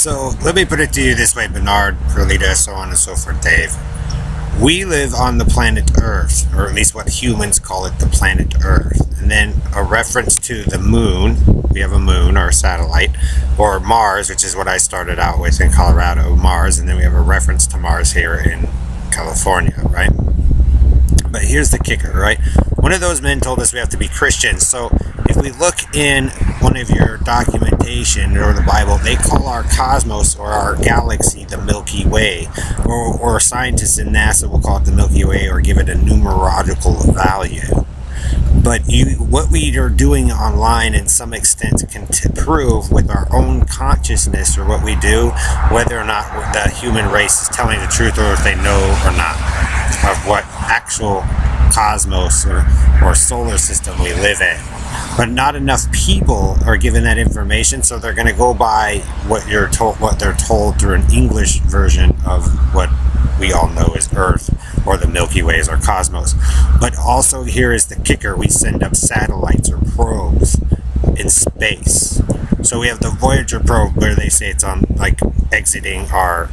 So let me put it to you this way, Bernard, Perlita, so on and so forth, Dave. We live on the planet Earth, or at least what humans call it, the planet Earth. And then a reference to the moon, we have a moon or a satellite, or Mars, which is what I started out with in Colorado, Mars, and then we have a reference to Mars here in California, right? But here's the kicker, right? One of those men told us we have to be Christians. So if we look in one of your documentation or the Bible, they call our cosmos or our galaxy the Milky Way. Or scientists in NASA will call it the Milky Way or give it a numerological value. But what we are doing online in some extent can prove with our own consciousness or what we do, whether or not the human race is telling the truth or if they know or not of what actual cosmos or solar system we live in. But not enough people are given that information, so they're going to go by what they're told through an English version of what we all know as Earth or the Milky Way as our cosmos. But also here is the kicker: we send up satellites or probes in space. So we have the Voyager probe where they say it's on like exiting our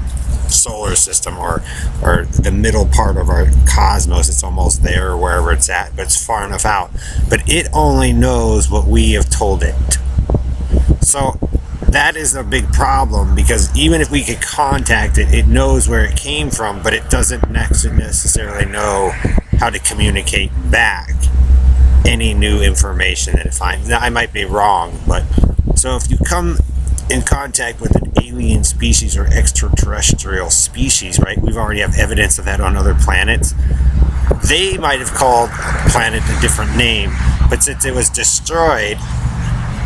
solar system or the middle part of our cosmos. It's almost there wherever it's at, but it's far enough out. But it only knows what we have told it. So that is a big problem, because even if we could contact it, it knows where it came from, but it doesn't necessarily know how to communicate back any new information that it finds. Now, I might be wrong, but so if you come in contact with an alien species or extraterrestrial species, right? We've already have evidence of that on other planets. They might have called the planet a different name, but since it was destroyed,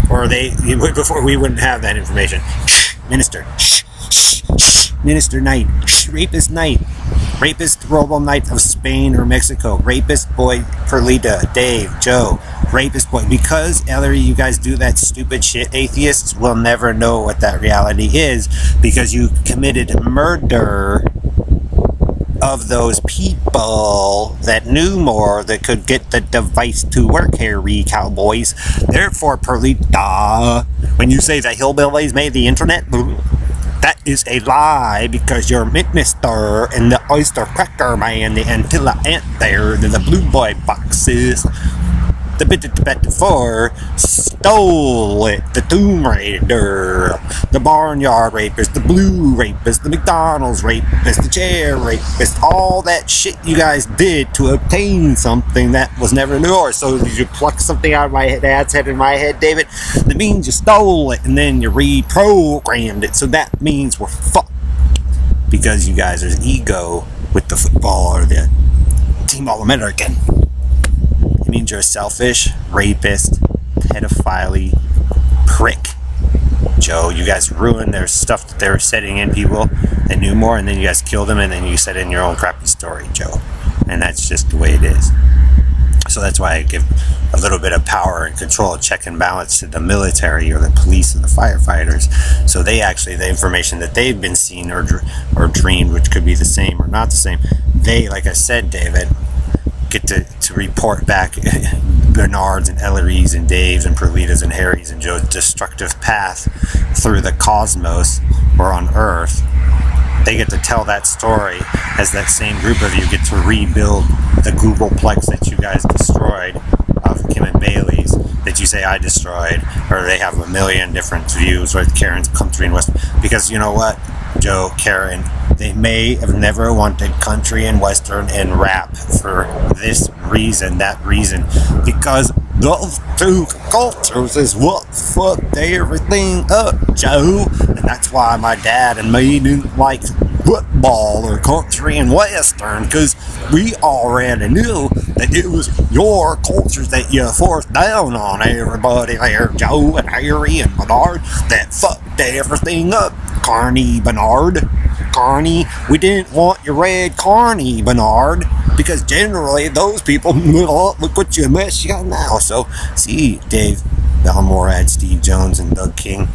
or before, we wouldn't have that information. Minister Knight, Rapist Knight, Rapist Robo Knight of Spain or Mexico, Rapist Boy Perlita, Dave, Joe, Rapist Boy. Because, Ellery, you guys do that stupid shit, atheists will never know what that reality is, because you committed murder of those people that knew more, that could get the device to work, hairy cowboys. Therefore, Perlita, when you say the hillbillies made the internet, that is a lie, because your minister and the oyster cracker man, the Antilla ant there, the blue boy boxes, the bit 4 stole it. The Tomb Raider, the Barnyard Rapist, the Blue Rapist, the McDonald's Rapist, the Chair Rapist, all that shit you guys did to obtain something that was never yours. So did you pluck something out of my dad's head in my head, David? That means you stole it and then you reprogrammed it. So that means we're fucked, because you guys are ego with the football or the Team All-American. It means you're a selfish, rapist, pedophile prick. Joe, you guys ruined their stuff that they were setting in people that knew more, and then you guys killed them, and then you set in your own crappy story, Joe. And that's just the way it is. So that's why I give a little bit of power and control, check and balance to the military or the police or the firefighters. So they actually, the information that they've been seen or dreamed, which could be the same or not the same, they, like I said, David, get to report back Bernard's and Ellery's and Dave's and Perlita's and Harry's and Joe's destructive path through the cosmos or on Earth. They get to tell that story as that same group of you get to rebuild the Googleplex that you guys destroyed of Kim and Bailey's, that you say I destroyed, or they have a million different views with Karen's Country and West. Because you know what, Joe, Karen, they may have never wanted country and western and rap for this reason, that reason, because those two cultures is what fucked everything up, Joe. And that's why my dad and me didn't like football or country and western, because we already knew that it was your cultures that you forced down on everybody there, Joe and Harry and Bernard, that fucked everything up. Carney, Bernard. Carney. We didn't want your red Carney, Bernard, because generally those people, look what you mess you got now. So, see, Dave Belmorad, Steve Jones, and Doug King,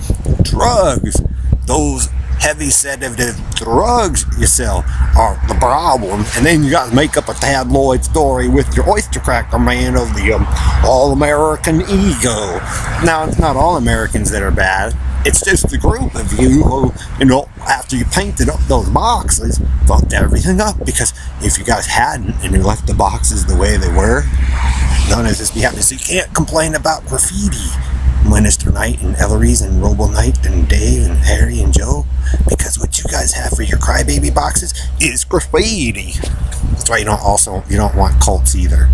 drugs, those heavy sedative drugs you sell are the problem. And then you guys make up a tabloid story with your oyster cracker man of the all-American ego. Now, it's not all Americans that are bad. It's just the group of you who, after you painted up those boxes, fucked everything up. Because if you guys hadn't and you left the boxes the way they were, none of this be happening. So you can't complain about graffiti, Minister Knight and Ellery's and Robo Knight and Dave and Harry and Joe, because what you guys have for your crybaby boxes is graffiti. That's why you don't want cults either.